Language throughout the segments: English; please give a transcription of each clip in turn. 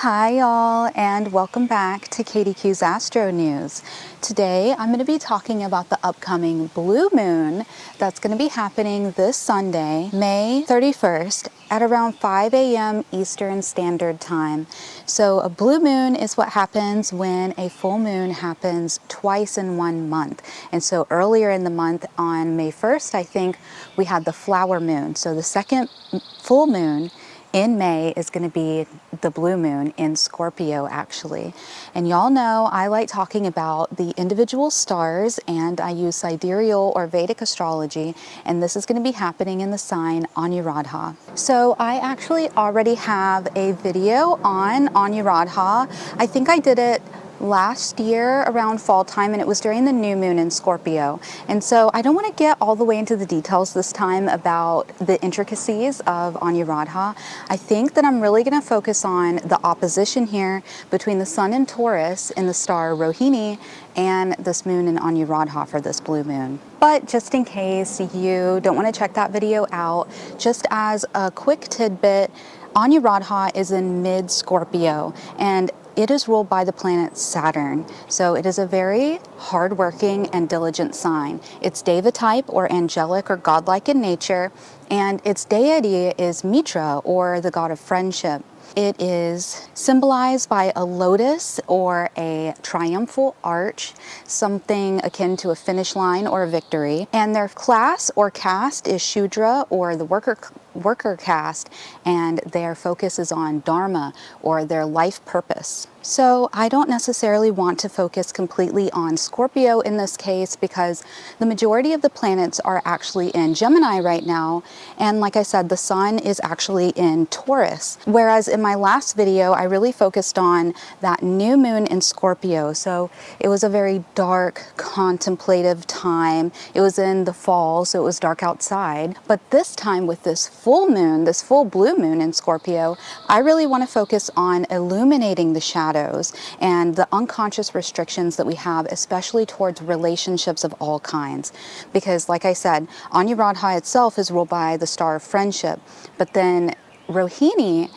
Hi y'all, and welcome back to Katie Q's Astro News. Today I'm going to be talking about the upcoming blue moon that's going to be happening this Sunday, May 31st at around 5 a.m. Eastern Standard Time. So a blue moon is what happens when a full moon happens twice in 1 month. And so earlier in the month on May 1st, I think we had the flower moon. So the second full moon in May is going to be the blue moon in Scorpio, actually. And y'all know I like talking about the individual stars, and I use sidereal or Vedic astrology, and this is going to be happening in the sign Anuradha. So I actually already have a video on Anuradha. I think I did it last year around fall time, and it was during the new moon in Scorpio. And so I don't want to get all the way into the details this time about the intricacies of Anuradha. I think that I'm really going to focus on the opposition here between the sun in Taurus and the star Rohini and this moon in Anuradha for this blue moon. But just in case you don't want to check that video out, just as a quick tidbit, Anuradha is in mid-Scorpio, and it is ruled by the planet Saturn. So it is a very hardworking and diligent sign. It's Deva type or angelic or godlike in nature, and its deity is Mitra, or the god of friendship. It is symbolized by a lotus or a triumphal arch, something akin to a finish line or a victory. And their class or caste is Shudra, or the worker caste, and their focus is on Dharma, or their life purpose. So I don't necessarily want to focus completely on Scorpio in this case, because the majority of the planets are actually in Gemini right now. And like I said, the sun is actually in Taurus. Whereas in my last video, I really focused on that new moon in Scorpio. So it was a very dark, contemplative time. It was in the fall, so it was dark outside. But this time with this full moon, this full blue moon in Scorpio, I really want to focus on illuminating the shadows and the unconscious restrictions that we have, especially towards relationships of all kinds. Because like I said, Anuradha itself is ruled by the star of friendship, but then Rohini,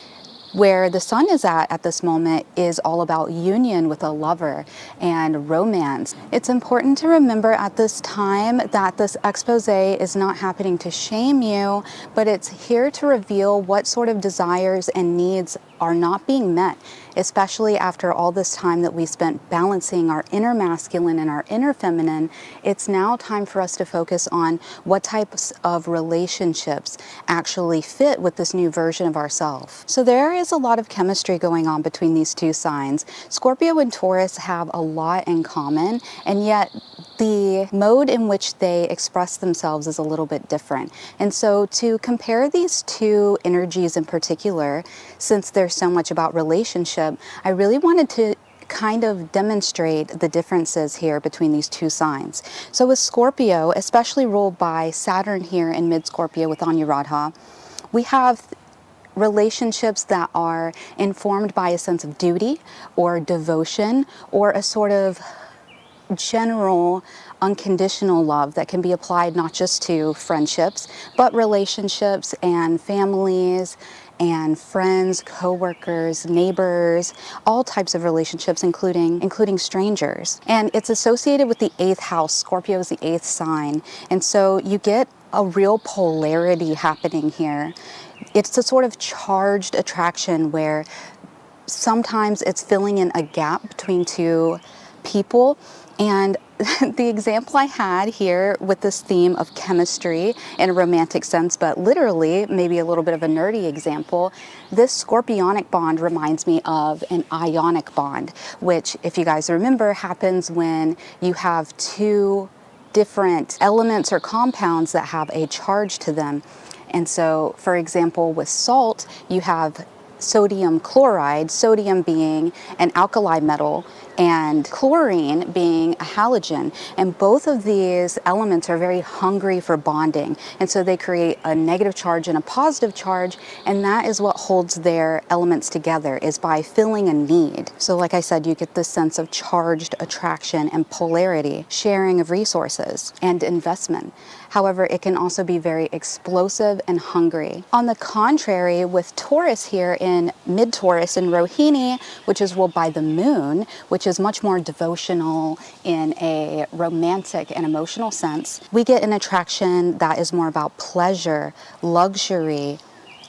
where the sun is at this moment, is all about union with a lover and romance. It's important to remember at this time that this expose is not happening to shame you, but it's here to reveal what sort of desires and needs are not being met, especially after all this time that we spent balancing our inner masculine and our inner feminine. It's now time for us to focus on what types of relationships actually fit with this new version of ourselves. So there is a lot of chemistry going on between these two signs. Scorpio and Taurus have a lot in common, and yet the mode in which they express themselves is a little bit different. And so to compare these two energies in particular, since there's so much about relationship, I really wanted to kind of demonstrate the differences here between these two signs. So with Scorpio, especially ruled by Saturn here in mid-Scorpio with Anuradha, we have relationships that are informed by a sense of duty or devotion, or a sort of general unconditional love that can be applied not just to friendships, but relationships and families and friends, co-workers, neighbors, all types of relationships, including strangers. And it's associated with the 8th house. Scorpio is the 8th sign. And so you get a real polarity happening here. It's a sort of charged attraction where sometimes it's filling in a gap between two people. And the example I had here with this theme of chemistry in a romantic sense, but literally maybe a little bit of a nerdy example, this scorpionic bond reminds me of an ionic bond, which, if you guys remember, happens when you have two different elements or compounds that have a charge to them. And so, for example, with salt, you have sodium chloride, sodium being an alkali metal, and chlorine being a halogen. And both of these elements are very hungry for bonding. And so they create a negative charge and a positive charge. And that is what holds their elements together, is by filling a need. So like I said, you get this sense of charged attraction and polarity, sharing of resources and investment. However, it can also be very explosive and hungry. On the contrary, with Taurus here in mid-Taurus in Rohini, which is ruled by the moon, which is much more devotional in a romantic and emotional sense, we get an attraction that is more about pleasure, luxury,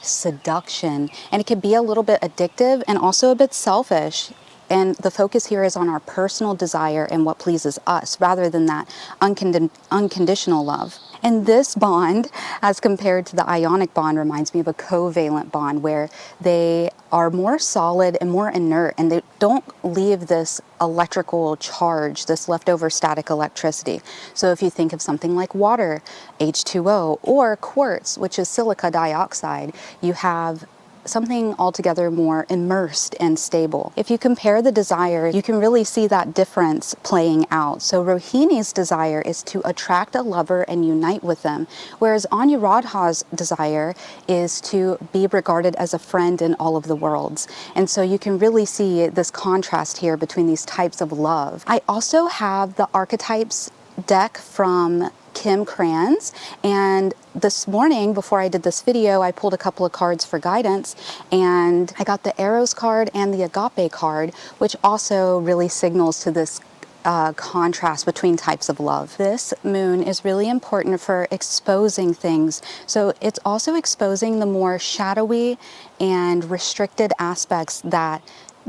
seduction, and it can be a little bit addictive and also a bit selfish. And the focus here is on our personal desire and what pleases us rather than that unconditional love. And this bond, as compared to the ionic bond, reminds me of a covalent bond where they are more solid and more inert, and they don't leave this electrical charge, this leftover static electricity. So if you think of something like water, H2O, or quartz, which is silica dioxide, you have something altogether more immersed and stable. If you compare the desire, you can really see that difference playing out. So Rohini's desire is to attract a lover and unite with them, whereas Anuradha's desire is to be regarded as a friend in all of the worlds. And so you can really see this contrast here between these types of love. I also have the archetypes deck from Kim Kranz, and this morning before I did this video I pulled a couple of cards for guidance, and I got the Eros card and the Agape card, which also really signals to this contrast between types of love. This moon is really important for exposing things, so it's also exposing the more shadowy and restricted aspects that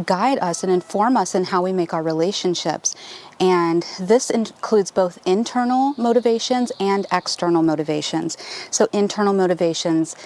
guide us and inform us in how we make our relationships. And this includes both internal motivations and external motivations. So internal motivations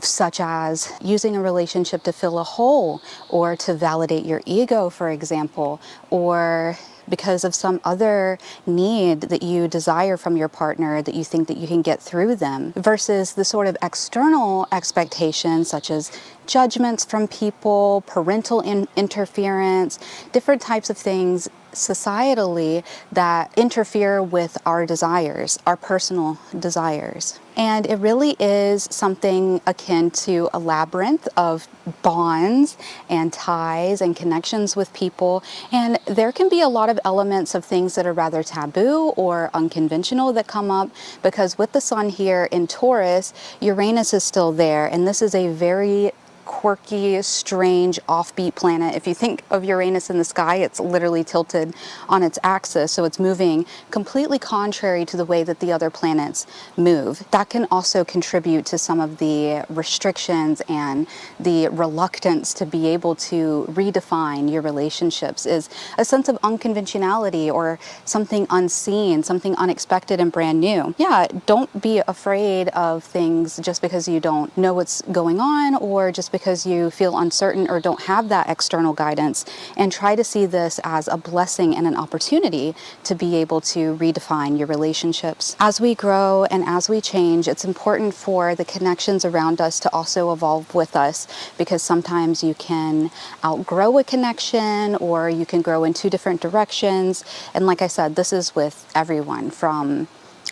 such as using a relationship to fill a hole or to validate your ego, for example, or because of some other need that you desire from your partner that you think that you can get through them, versus the sort of external expectations such as judgments from people, parental interference, different types of things societally that interfere with our desires, our personal desires. And it really is something akin to a labyrinth of bonds and ties and connections with people. And there can be a lot of elements of things that are rather taboo or unconventional that come up, because with the sun here in Taurus, Uranus is still there. And this is a very quirky, strange, offbeat planet. If you think of Uranus in the sky, it's literally tilted on its axis, so it's moving completely contrary to the way that the other planets move. That can also contribute to some of the restrictions and the reluctance to be able to redefine your relationships, is a sense of unconventionality or something unseen, something unexpected and brand new. Yeah, don't be afraid of things just because you don't know what's going on, or just because you feel uncertain or don't have that external guidance, and try to see this as a blessing and an opportunity to be able to redefine your relationships. As we grow and as we change, it's important for the connections around us to also evolve with us, because sometimes you can outgrow a connection or you can grow in two different directions. And like I said, this is with everyone, from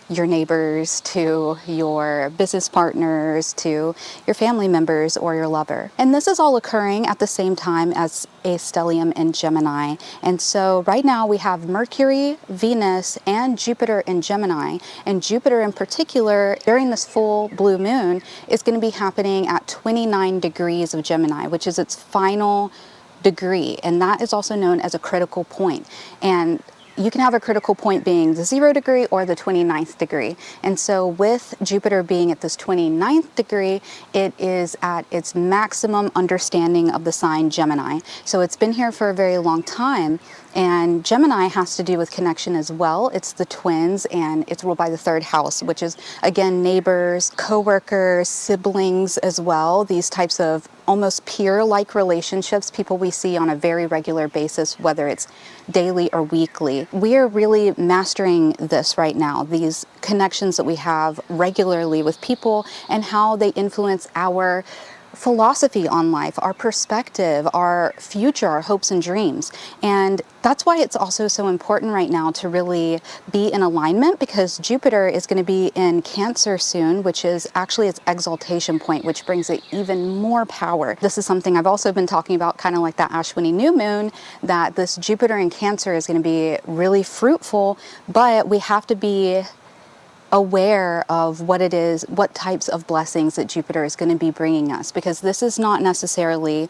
your neighbors to your business partners to your family members or your lover. And this is all occurring at the same time as a stellium in Gemini. And so right now we have Mercury, Venus, and Jupiter in Gemini. And Jupiter in particular, during this full blue moon, is going to be happening at 29 degrees of Gemini, which is its final degree. And that is also known as a critical point. And you can have a critical point being the 0 degree or the 29th degree. And so with Jupiter being at this 29th degree, it is at its maximum understanding of the sign Gemini. So it's been here for a very long time. And Gemini has to do with connection as well. It's the twins, and it's ruled by the third house, which is, again, neighbors, co-workers, siblings as well. These types of almost peer-like relationships, people we see on a very regular basis, whether it's daily or weekly. We are really mastering this right now, these connections that we have regularly with people and how they influence our philosophy on life, our perspective, our future, our hopes and dreams. And that's why it's also so important right now to really be in alignment, because Jupiter is going to be in Cancer soon, which is actually its exaltation point, which brings it even more power. This is something I've also been talking about, kind of like that Ashwini new moon, that this Jupiter in Cancer is going to be really fruitful, but we have to be aware of what it is, what types of blessings that Jupiter is going to be bringing us, because this is not necessarily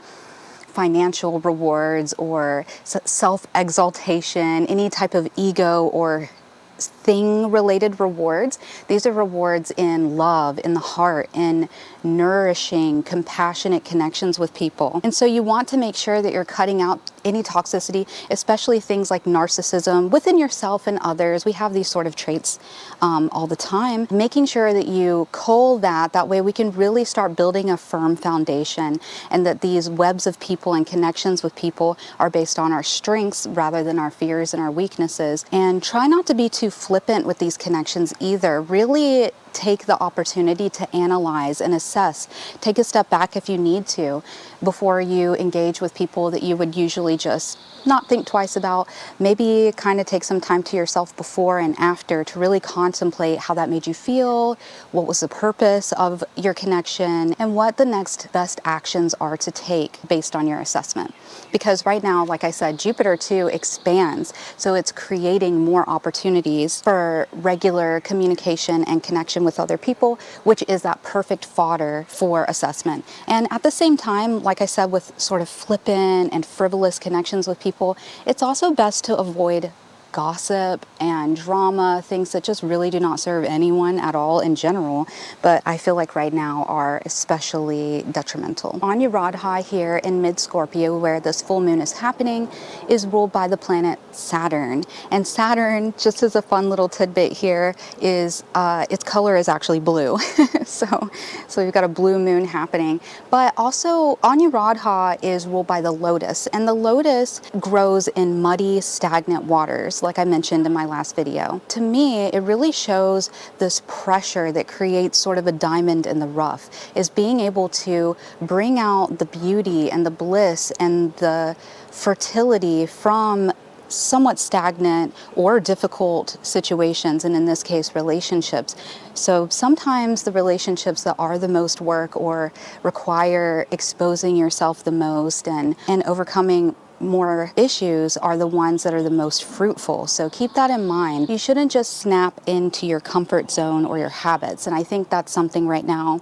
financial rewards or self-exaltation, any type of ego or thing related rewards. These are rewards in love, in the heart, in nourishing, compassionate connections with people. And so you want to make sure that you're cutting out any toxicity, especially things like narcissism within yourself and others. We have these sort of traits all the time. Making sure that you cull that way we can really start building a firm foundation, and that these webs of people and connections with people are based on our strengths rather than our fears and our weaknesses. And try not to be too flippant with these connections either. Really take the opportunity to analyze and assess. Take a step back if you need to before you engage with people that you would usually just not think twice about. Maybe kind of take some time to yourself before and after to really contemplate how that made you feel, what was the purpose of your connection, and what the next best actions are to take based on your assessment. Because right now, like I said, Jupiter too expands, so it's creating more opportunities for regular communication and connection with other people, which is that perfect fodder for assessment. And at the same time, like I said, with sort of flippant and frivolous connections with people, it's also best to avoid gossip and drama, things that just really do not serve anyone at all in general, but I feel like right now are especially detrimental. Anuradha here in mid-Scorpio, where this full moon is happening, is ruled by the planet Saturn. And Saturn, just as a fun little tidbit here, is its color is actually blue. so we've got a blue moon happening. But also Anuradha is ruled by the lotus, and the lotus grows in muddy, stagnant waters, like I mentioned in my last video. To me, it really shows this pressure that creates sort of a diamond in the rough, is being able to bring out the beauty and the bliss and the fertility from somewhat stagnant or difficult situations, and in this case, relationships. So sometimes the relationships that are the most work or require exposing yourself the most and overcoming more issues are the ones that are the most fruitful. So keep that in mind. You shouldn't just snap into your comfort zone or your habits. And I think that's something right now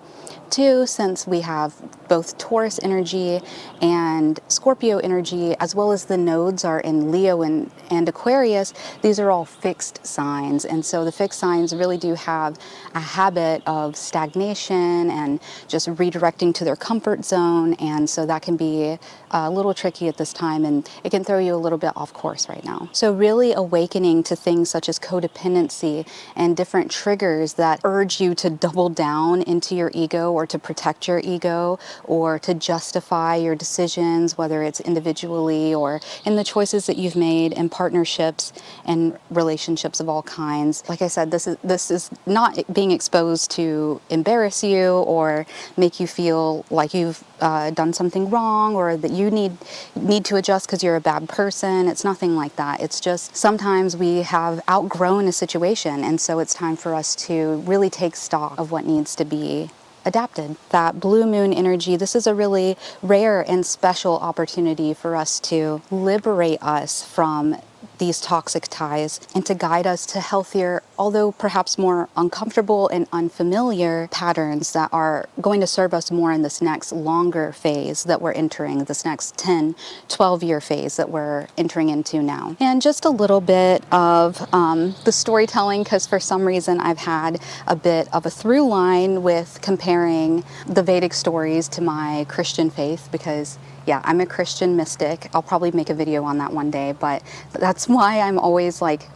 too, since we have both Taurus energy and Scorpio energy, as well as the nodes are in Leo and Aquarius. These are all fixed signs. And so the fixed signs really do have a habit of stagnation and just redirecting to their comfort zone. And so that can be a little tricky at this time, and it can throw you a little bit off course right now. So really awakening to things such as codependency and different triggers that urge you to double down into your ego, or to protect your ego, or to justify your decisions, whether it's individually or in the choices that you've made in partnerships and relationships of all kinds. Like I said, this is not being exposed to embarrass you or make you feel like you've done something wrong, or that you need to adjust because you're a bad person. It's nothing like that. It's just sometimes we have outgrown a situation, and so it's time for us to really take stock of what needs to be adapted. That blue moon energy, this is a really rare and special opportunity for us to liberate us from these toxic ties and to guide us to healthier, although perhaps more uncomfortable and unfamiliar patterns that are going to serve us more in this next longer phase that we're entering, this next 10, 12-year phase that we're entering into now. And just a little bit of the storytelling, because for some reason I've had a bit of a through line with comparing the Vedic stories to my Christian faith, because yeah, I'm a Christian mystic. I'll probably make a video on that one day, but that's why I'm always like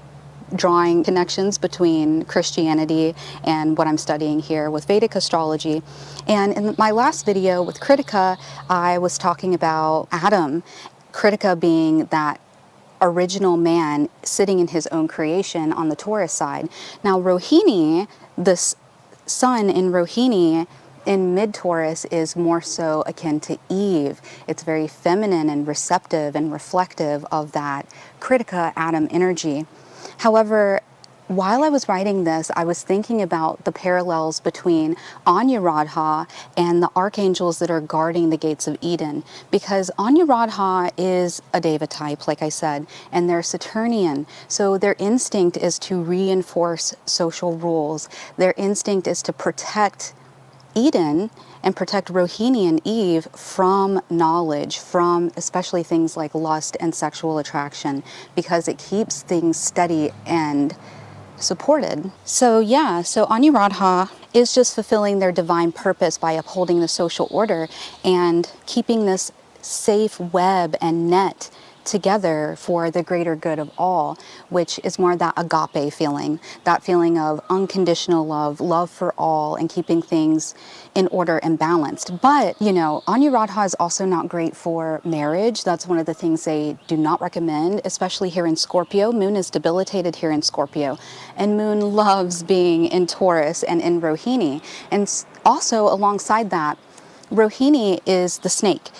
drawing connections between Christianity and what I'm studying here with Vedic astrology. And in my last video with Kritika, I was talking about Adam, Kritika being that original man sitting in his own creation on the Taurus side. Now Rohini, this sun in Rohini, in mid-Taurus is more so akin to Eve. It's very feminine and receptive and reflective of that Kritika atom energy. However, while I was writing this, I was thinking about the parallels between Anuradha and the archangels that are guarding the gates of Eden. Because Anuradha is a Deva type, like I said, and they're Saturnian. So their instinct is to reinforce social rules. Their instinct is to protect Eden and protect Rohini and Eve from knowledge, from especially things like lust and sexual attraction, because it keeps things steady and supported. So yeah, so Anuradha is just fulfilling their divine purpose by upholding the social order and keeping this safe web and net together for the greater good of all, which is more that agape feeling, that feeling of unconditional love, love for all, and keeping things in order and balanced. But, you know, Anuradha is also not great for marriage. That's one of the things they do not recommend, especially here in Scorpio. Moon is debilitated here in Scorpio, and Moon loves being in Taurus and in Rohini. And also alongside that, Rohini is the snake.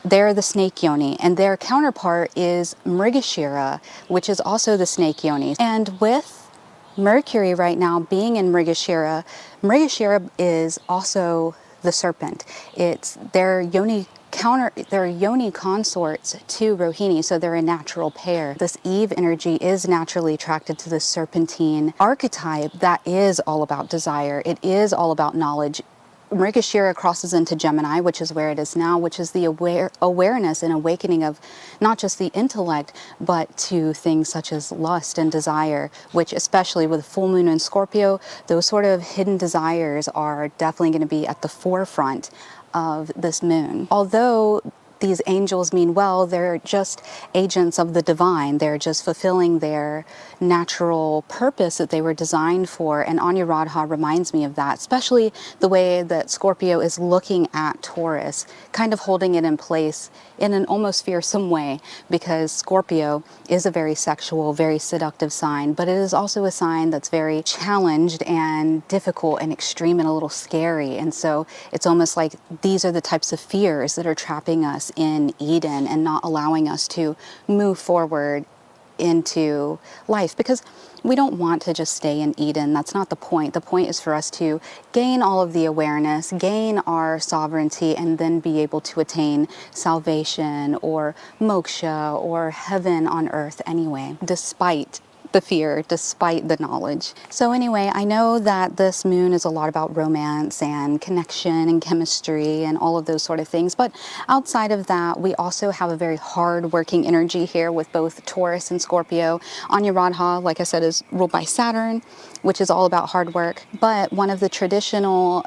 They're the snake yoni, and their counterpart is Mrigashira, which is also the snake yoni. And with Mercury right now being in Mrigashira, Mrigashira is also the serpent. It's their yoni consorts to Rohini, so they're a natural pair. This Eve energy is naturally attracted to the serpentine archetype that is all about desire. It is all about knowledge. Mrigashira crosses into Gemini, which is where it is now, which is the awareness and awakening of not just the intellect, but to things such as lust and desire, which especially with full moon in Scorpio, those sort of hidden desires are definitely going to be at the forefront of this moon. Although these angels mean well, they're just agents of the divine. They're just fulfilling their natural purpose that they were designed for. And Anuradha reminds me of that, especially the way that Scorpio is looking at Taurus, kind of holding it in place in an almost fearsome way, because Scorpio is a very sexual, very seductive sign, but it is also a sign that's very challenged and difficult and extreme and a little scary. And so it's almost like these are the types of fears that are trapping us in Eden and not allowing us to move forward into life, because we don't want to just stay in Eden. That's not the point. The point is for us to gain all of the awareness, gain our sovereignty, and then be able to attain salvation or moksha or heaven on earth anyway, despite the fear, despite the knowledge. So anyway, I know that this moon is a lot about romance and connection and chemistry and all of those sort of things, but outside of that, we also have a very hard-working energy here with both Taurus and Scorpio. Anuradha, like I said, is ruled by Saturn, which is all about hard work, but one of the traditional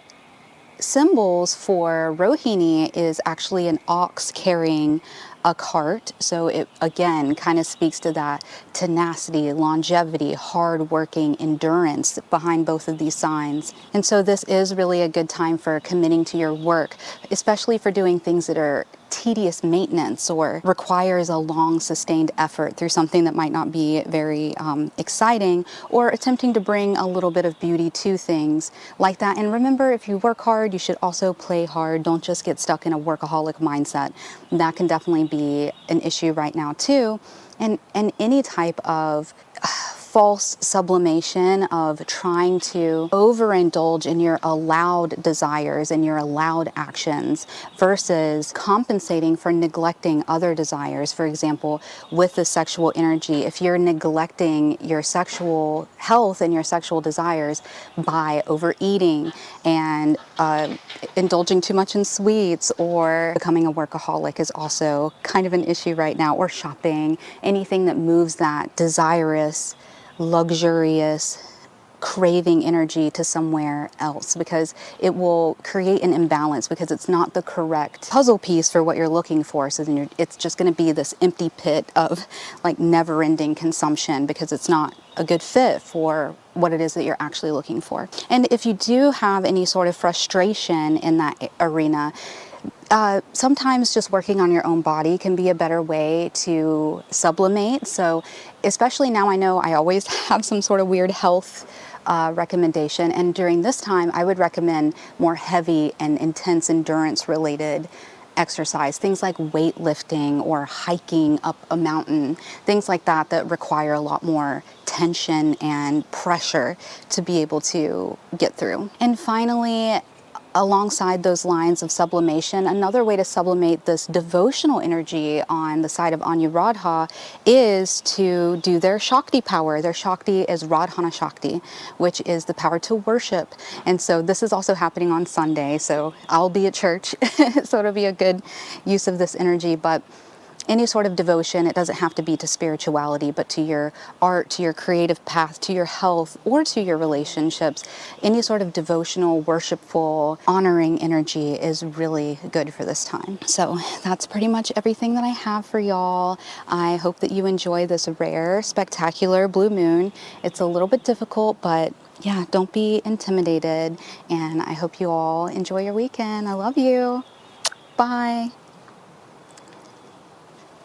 symbols for Rohini is actually an ox carrying a cart. So it again kind of speaks to that tenacity, longevity, hard-working endurance behind both of these signs. And so this is really a good time for committing to your work, especially for doing things that are tedious maintenance or requires a long sustained effort through something that might not be very exciting, or attempting to bring a little bit of beauty to things like that. And remember, if you work hard, you should also play hard. Don't just get stuck in a workaholic mindset. That can definitely be an issue right now too. And any type of false sublimation of trying to overindulge in your allowed desires and your allowed actions versus compensating for neglecting other desires. For example, with the sexual energy, if you're neglecting your sexual health and your sexual desires by overeating and indulging too much in sweets, or becoming a workaholic is also kind of an issue right now, or shopping, anything that moves that desirous, luxurious, craving energy to somewhere else, because it will create an imbalance, because it's not the correct puzzle piece for what you're looking for. So then it's just going to be this empty pit of like never-ending consumption, because it's not a good fit for what it is that you're actually looking for. And if you do have any sort of frustration in that arena, sometimes just working on your own body can be a better way to sublimate. So especially now, I know I always have some sort of weird health recommendation. And during this time, I would recommend more heavy and intense endurance related exercise, things like weightlifting or hiking up a mountain, things like that that require a lot more tension and pressure to be able to get through. And finally, alongside those lines of sublimation, another way to sublimate this devotional energy on the side of Anuradha is to do their Shakti power. Their Shakti is Radhana Shakti, which is the power to worship. And so this is also happening on Sunday, so I'll be at church, so it'll be a good use of this energy. But any sort of devotion, it doesn't have to be to spirituality, but to your art, to your creative path, to your health, or to your relationships. Any sort of devotional, worshipful, honoring energy is really good for this time. So that's pretty much everything that I have for y'all. I hope that you enjoy this rare, spectacular blue moon. It's a little bit difficult, but yeah, don't be intimidated. And I hope you all enjoy your weekend. I love you. Bye.